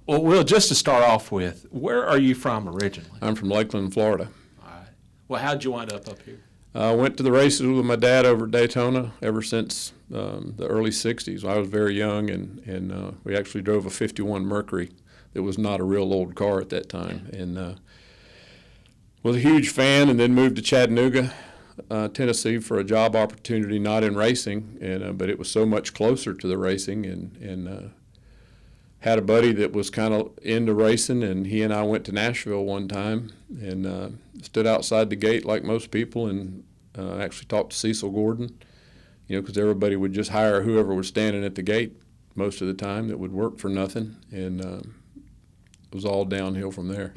Well, just to start off with, where are you from originally? I'm from Lakeland, Florida. All right. Well, how'd you wind up here? I went to the races with my dad over at Daytona ever since the early 60s. I was very young, and we actually drove a 51 Mercury that was not a real old car at that time. And was a huge fan, and then moved to Chattanooga, Tennessee for a job opportunity, not in racing, but it was so much closer to the racing, and had a buddy that was kind of into racing, and he and I went to Nashville one time and stood outside the gate like most people and actually talked to Cecil Gordon, because everybody would just hire whoever was standing at the gate most of the time that would work for nothing, and it was all downhill from there.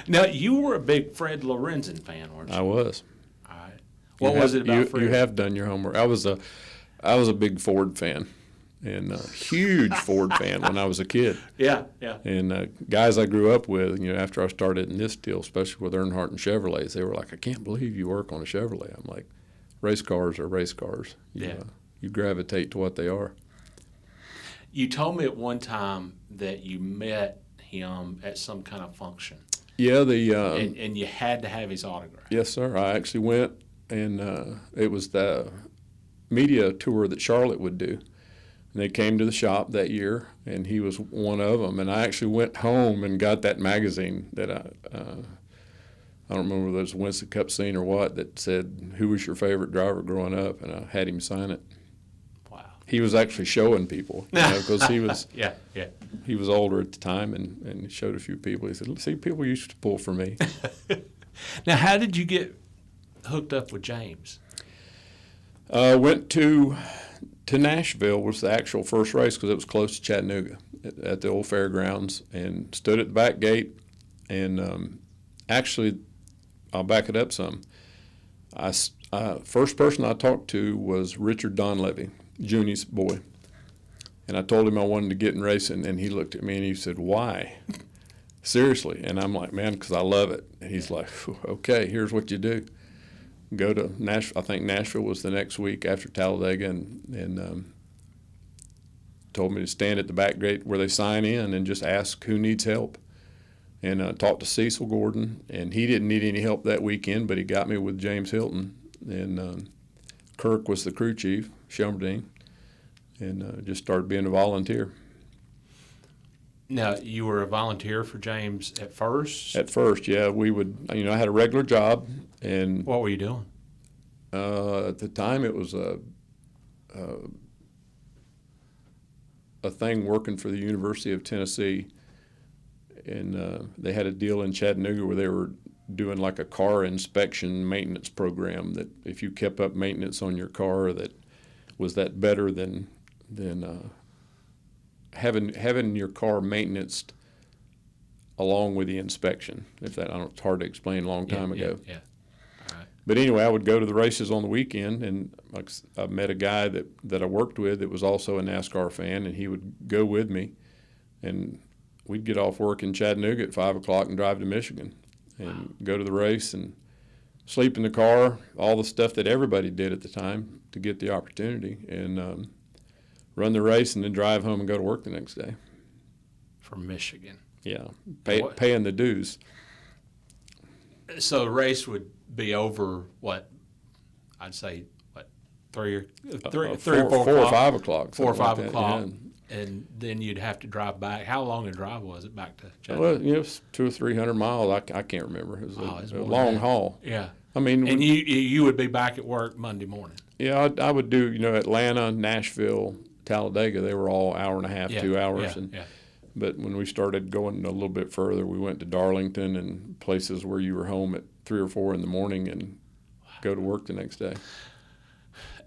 Now, you were a big Fred Lorenzen fan, weren't you? I was. All right. What was it about Fred? You have done your homework. I was a big Ford fan. And a huge Ford fan when I was a kid. Yeah. And guys I grew up with, after I started in this deal, especially with Earnhardt and Chevrolets, they were like, "I can't believe you work on a Chevrolet." I'm like, race cars are race cars. You gravitate to what they are. You told me at one time that you met him at some kind of function. Yeah, and you had to have his autograph. Yes, sir. I actually went, and it was the media tour that Charlotte would do. And they came to the shop that year, and he was one of them. And I actually went home and got that magazine that I don't remember whether it was a Winston Cup scene or what, that said, "Who was your favorite driver growing up?" And I had him sign it. Wow. He was actually showing people, because he was he was older at the time, and he showed a few people. He said, "See, people used to pull for me." Now, how did you get hooked up with James? Went to Nashville was the actual first race because it was close to Chattanooga at the old fairgrounds, and stood at the back gate. And actually, I'll back it up some. First person I talked to was Richard Donlevy, Junie's boy. And I told him I wanted to get in racing, and he looked at me and he said, "Why?" Seriously. And I'm like, "Man, because I love it." And he's like, "Okay, here's what you do. Go to Nashville." I think Nashville was the next week after Talladega, and told me to stand at the back gate where they sign in and just ask who needs help. And talked to Cecil Gordon, and he didn't need any help that weekend, but he got me with James Hylton. And Kirk was the crew chief, Shelmerdine, and just started being a volunteer. Now, you were a volunteer for James at first? At first, yeah. We would, I had a regular job. And what were you doing? At the time, it was a thing working for the University of Tennessee, and they had a deal in Chattanooga where they were doing like a car inspection maintenance program, that if you kept up maintenance on your car, that was that better than having your car maintained along with the inspection. If that, I don't, it's hard to explain. A long time ago. Yeah. All right. But anyway, I would go to the races on the weekend, and I met a guy that I worked with that was also a NASCAR fan, and he would go with me, and we'd get off work in Chattanooga at 5 o'clock and drive to Michigan and go to the race and sleep in the car, all the stuff that everybody did at the time to get the opportunity, and run the race and then drive home and go to work the next day. From Michigan. Yeah, paying the dues. So the race would be over, what, I'd say, what, 3 or 4 or 5 o'clock. 4 or 5 like o'clock. Yeah. And then you'd have to drive back. How long a drive was it back to Chattanooga? Well, it was 200 or 300 miles. I can't remember. It was a long haul. Yeah. I mean, and you would be back at work Monday morning. Yeah, I would do, Atlanta, Nashville, Talladega. They were all hour and a half, 2 hours. But when we started going a little bit further, we went to Darlington and places where you were home at 3 or 4 in the morning and go to work the next day.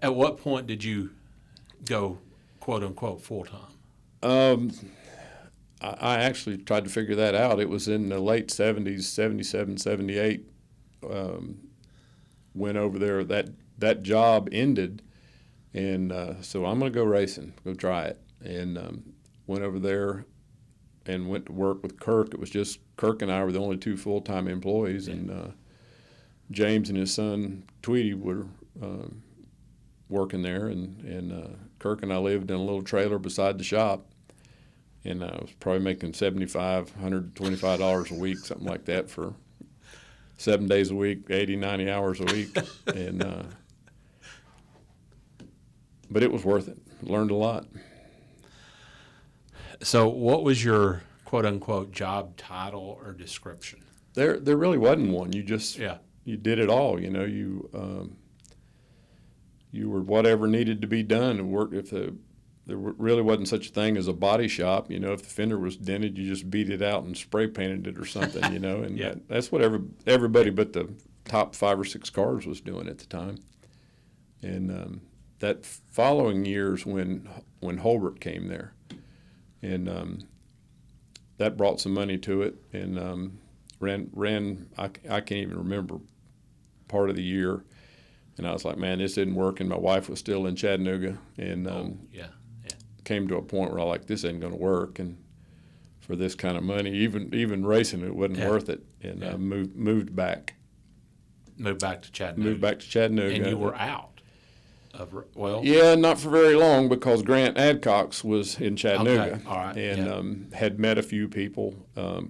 At what point did you go, quote unquote, full time? I actually tried to figure that out. It was in the late 70s, 77, 78. Went over there. That job ended, and so I'm going to go racing, go try it. And went over there and went to work with Kirk. It was just Kirk and I were the only 2 full-time employees, and James and his son Tweety were working there, and Kirk and I lived in a little trailer beside the shop. and I was probably making $125 a week, something like that, for 7 days a week, 80, 90 hours a week, and but it was worth it. Learned a lot. So what was your quote-unquote job title or description? There really wasn't one. You just Yeah. you did it all. You know, you were whatever needed to be done. And work if there really wasn't such a thing as a body shop. You know, if the fender was dented, you just beat it out and spray painted it or something. You know, and Yeah. that's what everybody but the top 5 or 6 cars was doing at the time. And that following years when Holbert came there, and that brought some money to it, and ran I can't even remember part of the year, and I was like, man, this isn't working. My wife was still in Chattanooga, and Yeah. came to a point where I like, this ain't going to work, and for this kind of money, even racing it wasn't Yeah. worth it, and Yeah. moved back. Moved back to Chattanooga. Moved back to Chattanooga. And you were out of, well, Yeah, not for very long, because Grant Adcox was in Chattanooga. Okay, all right, And had met a few people.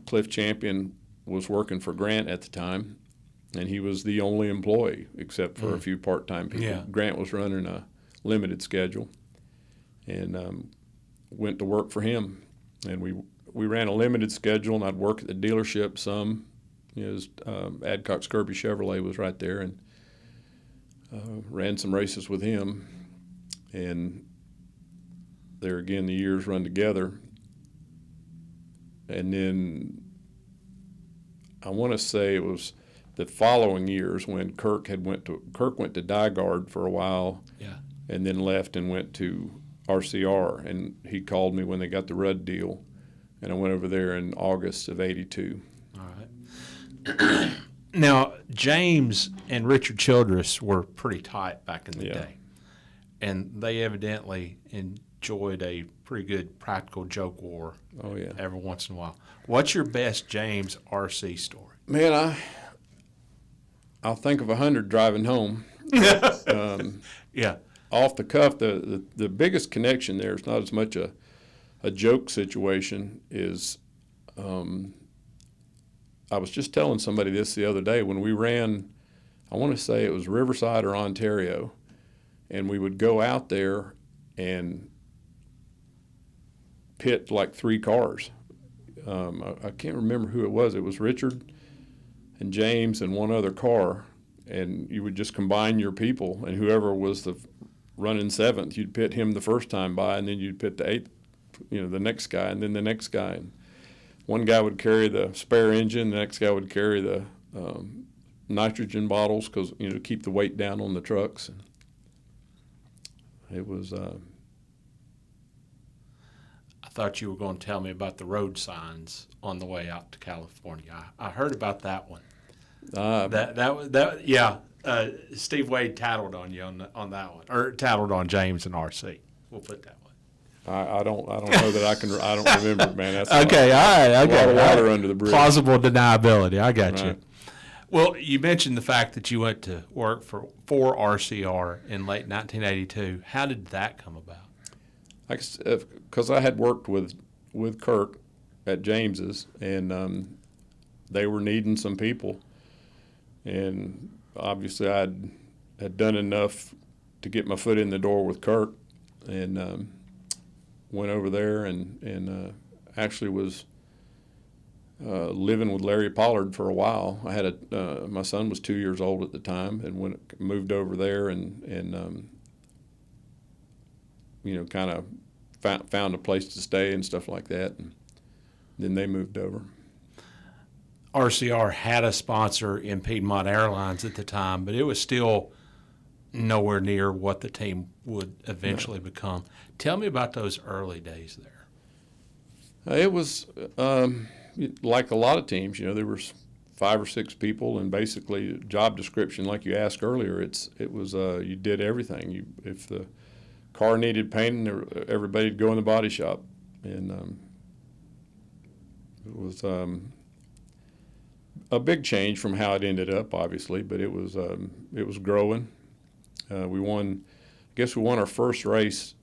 Cliff Champion was working for Grant at the time, and he was the only employee except for a few part-time people. Yeah. Grant was running a limited schedule, and went to work for him. And we ran a limited schedule, and I'd work at the dealership some. You know, Adcox Kirby Chevrolet was right there, and ran some races with him. And there again, the years run together. And then I want to say it was the following years when Kirk went to Dyguard for a while, yeah. and then left and went to RCR. And he called me when they got the Rudd deal, and I went over there in August of '82. All right. Now, James and Richard Childress were pretty tight back in the Yeah. day, and they evidently enjoyed a pretty good practical joke war Oh yeah, every once in a while. What's your best James RC story? man, I'll think of 100 driving home. Yeah. Off the cuff, the biggest connection there is not as much a joke situation is. I was just telling somebody this the other day when we ran, I want to say it was Riverside or Ontario, and we would go out there and pit like 3 cars. I can't remember who it was. It was Richard and James and one other car, and you would just combine your people, and whoever was the running 7th, you'd pit him the first time by, and then you'd pit the 8th, you know, the next guy, and then the next guy. And one guy would carry the spare engine, the next guy would carry the nitrogen bottles, because, you know, to keep the weight down on the trucks. And it was. I thought you were going to tell me about the road signs on the way out to California. I heard about that one. Yeah. Steve Wade tattled on you on that one, or tattled on James and RC. We'll put that one. I don't know that I don't remember, man. That's Okay, all right, a okay. lot of water under the bridge. Plausible deniability. I got you. Right. Well, you mentioned the fact that you went to work for RCR in late 1982. How did that come about? Because I had worked with Kirk at James's, and they were needing some people, and obviously I had done enough to get my foot in the door with Kirk, and went over there and actually was living with Larry Pollard for a while. I had my son was 2 years old at the time, and moved over there and you know, kind of found a place to stay and stuff like that, and then they moved over. RCR had a sponsor in Piedmont Airlines at the time, but it was still nowhere near what the team would eventually become. Tell me about those early days there. It was like a lot of teams. You know, there was 5 or 6 people, and basically job description, like you asked earlier, it was you did everything. If the car needed painting, everybody'd go in the body shop, and it was a big change from how it ended up, obviously, but it was growing. We won our first race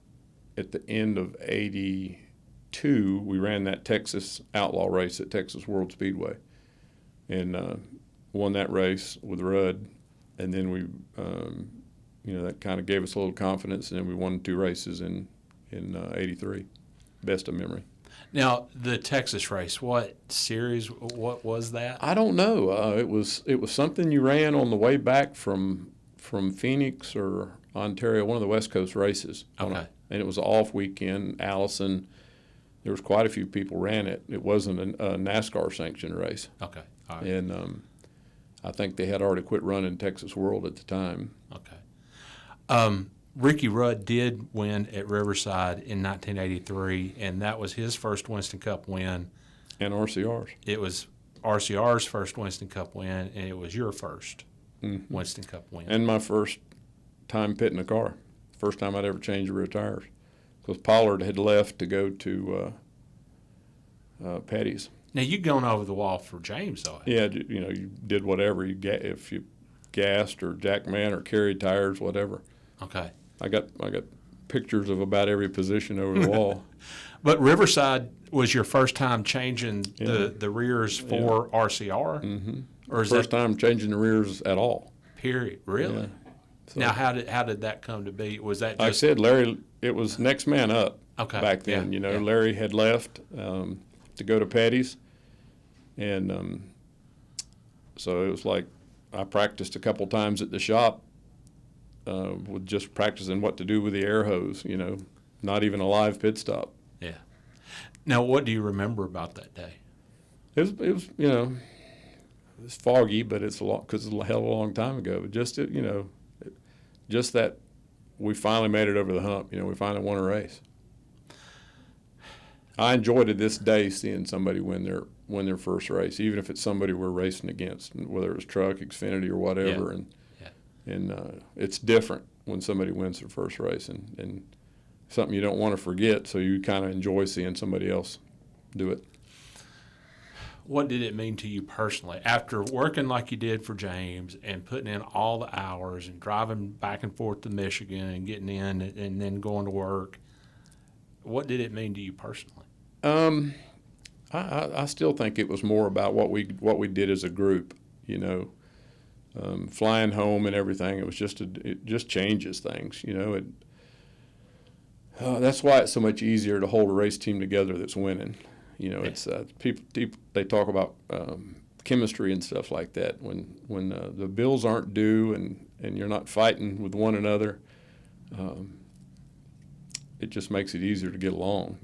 at the end of '82, '82, we ran that Texas Outlaw race at Texas World Speedway, and won that race with Rudd. And then we, that kind of gave us a little confidence. And then we won 2 races in '83, best of memory. Now, the Texas race, what series, what was that? I don't know. It was something you ran on the way back from Phoenix or Ontario, one of the West Coast races. Okay. And it was an off weekend. Allison, there was quite a few people ran it. It wasn't a NASCAR sanctioned race. Okay. All right. And I think they had already quit running Texas World at the time. Okay. Ricky Rudd did win at Riverside in 1983, and that was his first Winston Cup win. And RCR's. It was RCR's first Winston Cup win, and it was your first Winston Cup win. And my first time pitting a car. First time I'd ever changed rear tires. Because Pollard had left to go to Petty's. Now, you'd gone over the wall for James, though. Yeah, you did whatever. If you gassed or jackman or carried tires, whatever. Okay. I got pictures of about every position over the wall. But Riverside was your first time changing the rears for RCR? Mm-hmm. Or is first that time changing the rears at all. period? Really? Yeah. So, Now, how did that come to be? Was that just like I said, Larry, it was next man up back then. Yeah. Larry had left to go to Petty's. And so it was like I practiced a couple times at the shop with just practicing what to do with the air hose, not even a live pit stop. Yeah. Now, what do you remember about that day? It was it's foggy, but it's because it's a hell of a long time ago. But just just that we finally made it over the hump. We finally won a race. I enjoyed it this day seeing somebody win their first race, even if it's somebody we're racing against, whether it was truck, Xfinity, or whatever. Yeah. And it's different when somebody wins their first race, and something you don't want to forget. So you kind of enjoy seeing somebody else do it. What did it mean to you personally after working like you did for James and putting in all the hours and driving back and forth to Michigan and getting in and then going to work? What did it mean to you personally? I still think it was more about what we did as a group. Flying home and everything. It was it just changes things. That's why it's so much easier to hold a race team together that's winning. It's people they talk about chemistry and stuff like that. When the bills aren't due and you're not fighting with one another, it just makes it easier to get along.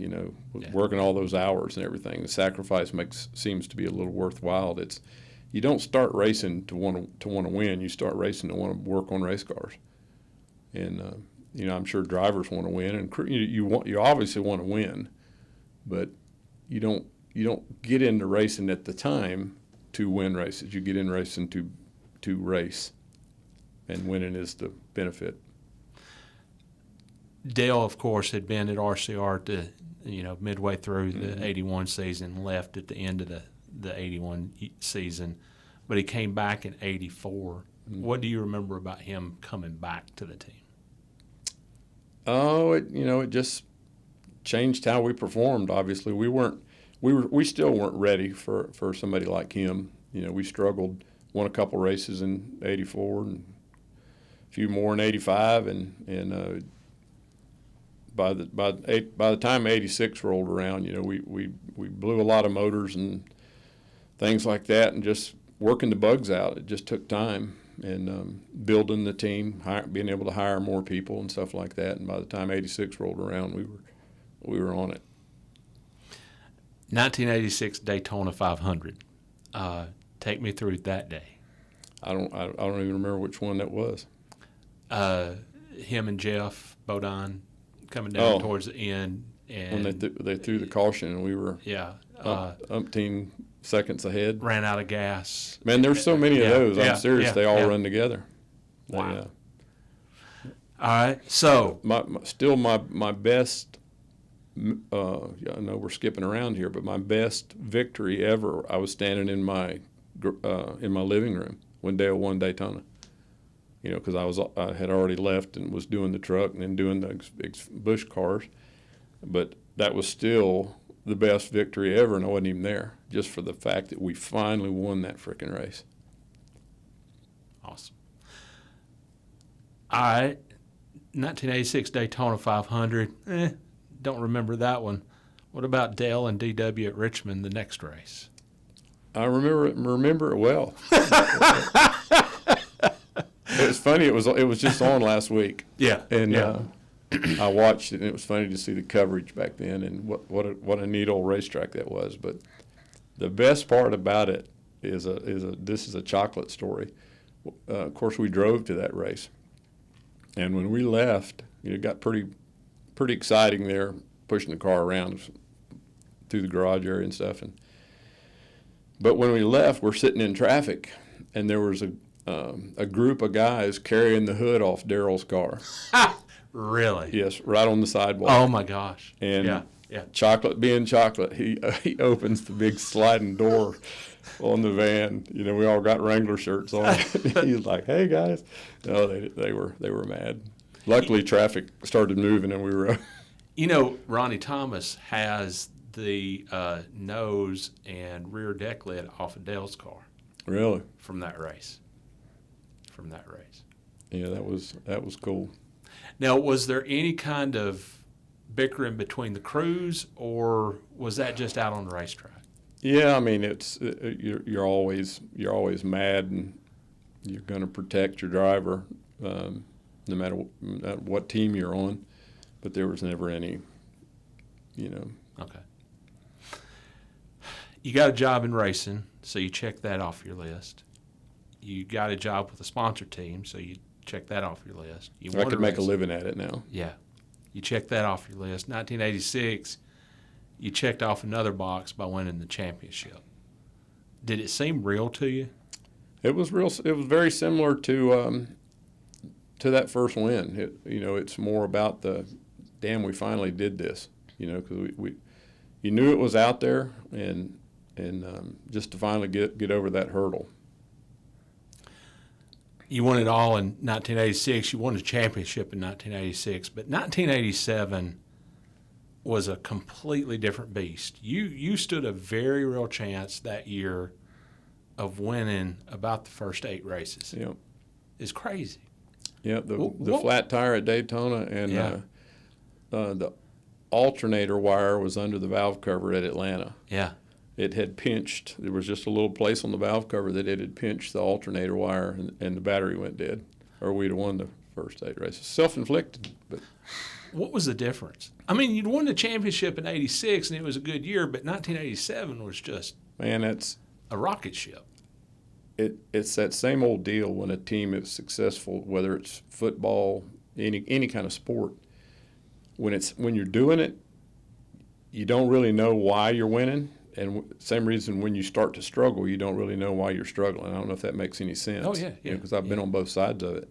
Working all those hours and everything. The sacrifice seems to be a little worthwhile. You don't start racing to want to win. You start racing to want to work on race cars. And I'm sure drivers want to win, and you obviously want to win, but you don't get into racing at the time to win races. You get in racing to race, and winning is the benefit. Dale, of course, had been at RCR midway through the '81 season, left at the end of the '81 season, but he came back in '84. What do you remember about him coming back to the team? Oh, it just changed how we performed. Obviously, we still weren't ready for somebody like him. We struggled, won a couple races in '84 and a few more in '85, and by the time '86 rolled around, we blew a lot of motors and things like that, and just working the bugs out. It just took time, and building the team, being able to hire more people and stuff like that. And by the time '86 rolled around, we were on it. 1986 Daytona 500. Take me through that day. I don't even remember which one that was. Him and Jeff Bodine coming down towards the end, and when they threw the caution, and we were umpteen seconds ahead. Ran out of gas. Man, there's so many of those. I'm serious. They all run together. Wow. All right. So my best. I know we're skipping around here, but my best victory ever. I was standing in my living room when Dale won Daytona. Because I had already left and was doing the truck and then doing the Busch cars, but that was still the best victory ever, and I wasn't even there, just for the fact that we finally won that frickin' race. Awesome. All right. 1986 Daytona 500. Don't remember that one. What about Dale and DW at Richmond, the next race? I remember it well. It was funny. It was just on last week. Yeah. And yeah. I watched it, and it was funny to see the coverage back then, and what a neat old racetrack that was. But the best part about it is this is a chocolate story. Of course, we drove to that race, and when we left, it got pretty exciting there, pushing the car around through the garage area and stuff. But when we left, we're sitting in traffic, and there was a group of guys carrying the hood off Daryl's car. Really? Yes, right on the sidewalk. Oh my gosh! And yeah. Chocolate being chocolate, he opens the big sliding door on the van. We all got Wrangler shirts on. He's like, "Hey guys!" No, they were mad. Luckily, traffic started moving, and we were. Ronnie Thomas has the nose and rear deck lid off of Dale's car. Really? From that race. Yeah, that was cool. Now, was there any kind of bickering between the crews, or was that just out on the racetrack? Yeah, I mean, you're always mad, and you're going to protect your driver, no matter what team you're on. But there was never any, Okay. You got a job in racing, so you check that off your list. You got a job with a sponsor team, so you check that off your list. I could make a living at it now. Yeah. You check that off your list. 1986, you checked off another box by winning the championship. Did it seem real to you? It was real. It was very similar to that first win. It's more about damn, we finally did this. Because you knew it was out there, and just to finally get over that hurdle. You won it all in 1986. You won the championship in 1986. But 1987 was a completely different beast. You stood a very real chance that year of winning about the first 8 races. Yep. It's crazy. Yep, the flat tire at Daytona, and the alternator wire was under the valve cover at Atlanta. Yeah. It had pinched. There was just a little place on the valve cover that it had pinched the alternator wire, and the battery went dead, or we'd have won the first 8 races. Self-inflicted, but. What was the difference? I mean, you'd won the championship in '86, and it was a good year, but 1987 was just it's a rocket ship. It's that same old deal when a team is successful, whether it's football, any kind of sport. When you're doing it, you don't really know why you're winning. And same reason when you start to struggle, you don't really know why you're struggling. I don't know if that makes any sense. Oh, yeah. Because I've been on both sides of it.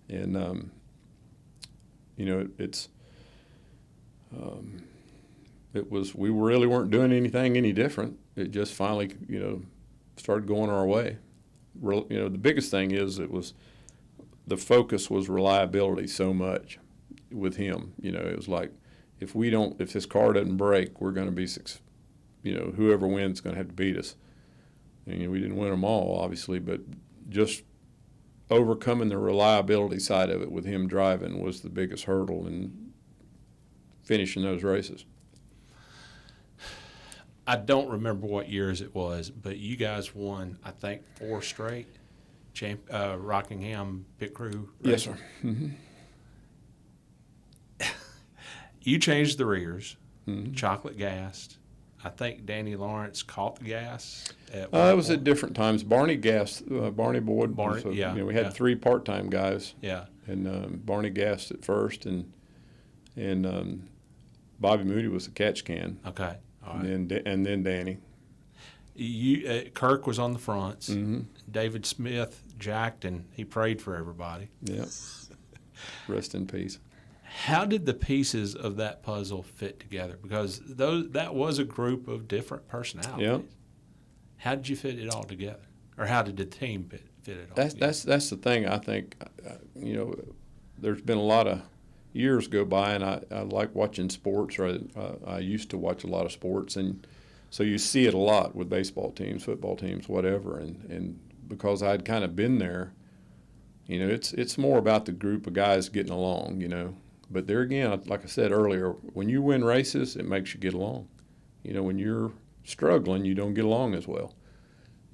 And, we really weren't doing anything any different. It just finally, started going our way. The biggest thing is the focus was reliability so much with him. It was like, if this car doesn't break, we're going to be whoever wins is going to have to beat us. And we didn't win them all, obviously, but just overcoming the reliability side of it with him driving was the biggest hurdle in finishing those races. I don't remember what years it was, but you guys won, I think, 4 straight Rockingham Pit Crew races. Yes, sir. Mm-hmm. You changed the rears, chocolate gassed. I think Danny Lawrence caught the gas. It was at different times. Barney gassed. Barney Boyd. We had 3 part-time guys. Yeah. And Barney gassed at first, and Bobby Moody was the catch can. Okay. All right. And then Danny. Kirk was on the fronts. Mm-hmm. David Smith jacked, and he prayed for everybody. Yeah. Rest in peace. How did the pieces of that puzzle fit together? Because that was a group of different personalities. Yep. How did you fit it all together? Or how did the team fit it all together? That's the thing. I think, there's been a lot of years go by, and I like watching sports, or I used to watch a lot of sports, and so you see it a lot with baseball teams, football teams, whatever, and because I'd kind of been there, you know, it's more about the group of guys getting along, you know. But there again, like I said earlier, when you win races, it makes you get along. You know, when you're struggling, you don't get along as well.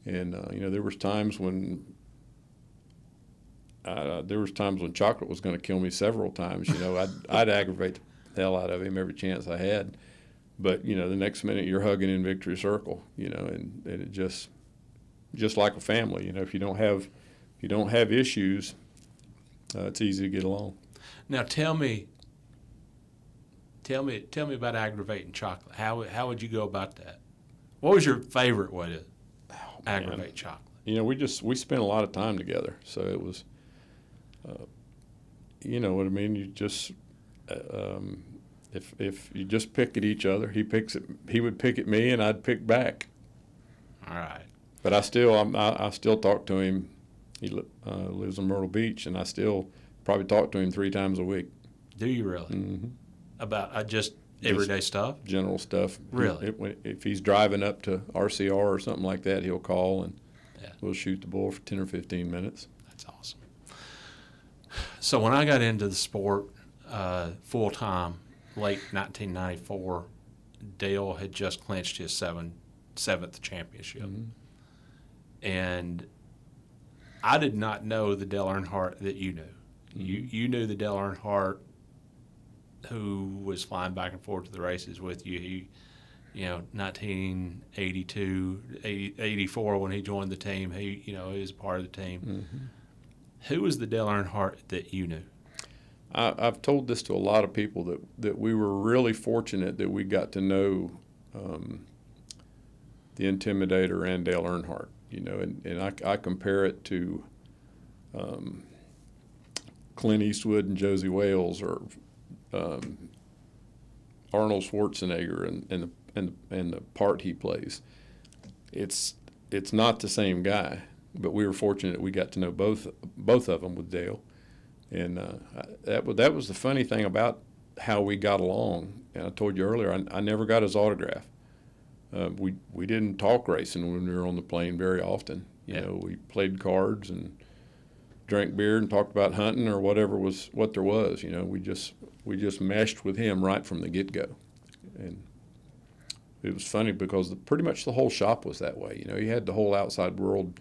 And you know, there was times when Chocolate was going to kill me several times. You know, I'd aggravate the hell out of him every chance I had. But you know, the next minute you're hugging in victory circle. You know, and it just like a family. You know, if you don't have issues, it's easy to get along. Now tell me about aggravating Chocolate. How would you go about that? What was your favorite way to aggravate Chocolate? You know, we spent a lot of time together, so it was, you know what I mean. You just if you just pick at each other, he would pick at me, and I'd pick back. All right. But I still talk to him. He lives in Myrtle Beach, and I still probably talk to him 3 times a week. Do you really? Mm-hmm. About just everyday stuff? General stuff. Really? If he's driving up to RCR or something like that, he'll call, and we'll shoot the bull for 10 or 15 minutes. That's awesome. So when I got into the sport full-time, late 1994, Dale had just clinched his seventh championship. Mm-hmm. And I did not know the Dale Earnhardt that you knew. Mm-hmm. You knew the Dale Earnhardt who was flying back and forth to the races with you. He, you know, 1982, 84 when he joined the team, he was a part of the team. Mm-hmm. Who was the Dale Earnhardt that you knew? I've told this to a lot of people that we were really fortunate that we got to know the Intimidator and Dale Earnhardt. You know, and I compare it to Clint Eastwood and Josie Wales, or Arnold Schwarzenegger and the part he plays. It's not the same guy, but we were fortunate that we got to know both of them with Dale, and that was the funny thing about how we got along. And I told you earlier, I never got his autograph. We didn't talk racing when we were on the plane very often. You know, we played cards and drank beer and talked about hunting or whatever was what there was. You know, we just meshed with him right from the get-go. And it was funny because pretty much the whole shop was that way. You know, he had the whole outside world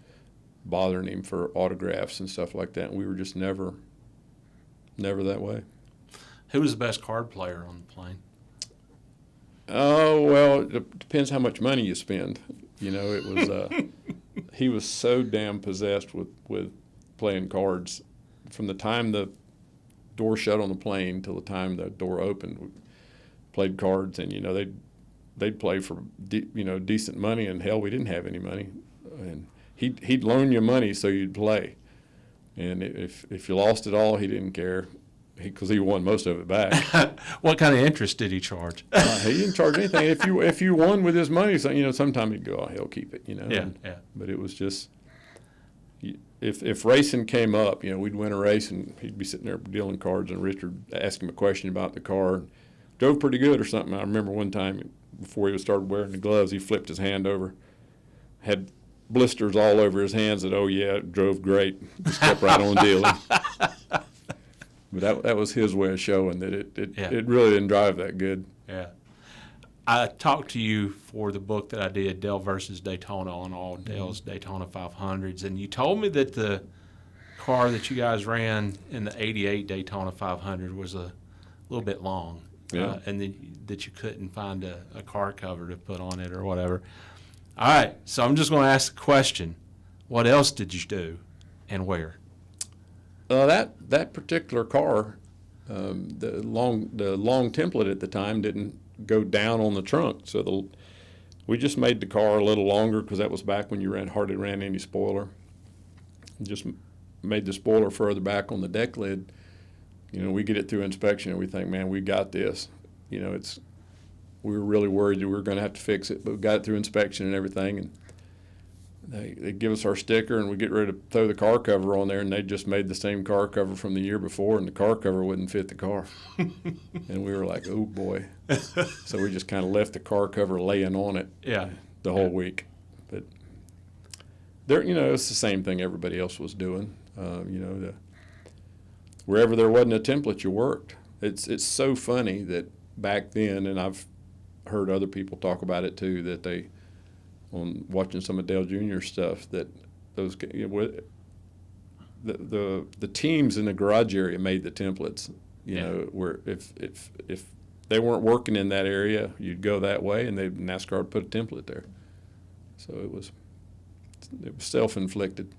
bothering him for autographs and stuff like that, and we were just never that way. Who was the best card player on the plane? Oh, well, it depends how much money you spend. You know, it was he was so damn possessed with playing cards. From the time the door shut on the plane till the time the door opened, we played cards, and you know they'd play for decent money, and hell, we didn't have any money, and he'd loan you money so you'd play, and if you lost it all, he didn't care. Because he won most of it back. What kind of interest did he charge? He didn't charge anything. If you won with his money, so, you know, sometimes he'd go, "Oh, he'll keep it," you know. Yeah. But it was just, if racing came up, you know, we'd win a race and he'd be sitting there dealing cards, and Richard asked him a question about the car. Drove pretty good or something. I remember one time before he started wearing the gloves, he flipped his hand over, had blisters all over his hands. That, oh yeah, it drove great. Just kept right on dealing. But that was his way of showing that it really didn't drive that good. Yeah. I talked to you for the book that I did, Dale versus Daytona, on all Dale's Daytona 500s, and you told me that the car that you guys ran in the 88 Daytona 500 was a little bit long, and that you couldn't find a car cover to put on it or whatever. All right, so I'm just going to ask the question, what else did you do and where? That particular car, the long template at the time didn't go down on the trunk, so we just made the car a little longer because that was back when you hardly ran any spoiler. Just made the spoiler further back on the deck lid. You know, we get it through inspection and we think, man, we got this. You know, we were really worried that we were going to have to fix it, but we got it through inspection and everything, and they give us our sticker, and we get ready to throw the car cover on there, and they just made the same car cover from the year before, and the car cover wouldn't fit the car. And we were like, oh, boy. So we just kind of left the car cover laying on it the whole week. But, it's the same thing everybody else was doing. Wherever there wasn't a template, you worked. It's so funny that back then, and I've heard other people talk about it too, that on watching some of Dale Jr. stuff, that those the teams in the garage area made the templates. Where if they weren't working in that area, you'd go that way, and NASCAR would put a template there. So it was self-inflicted.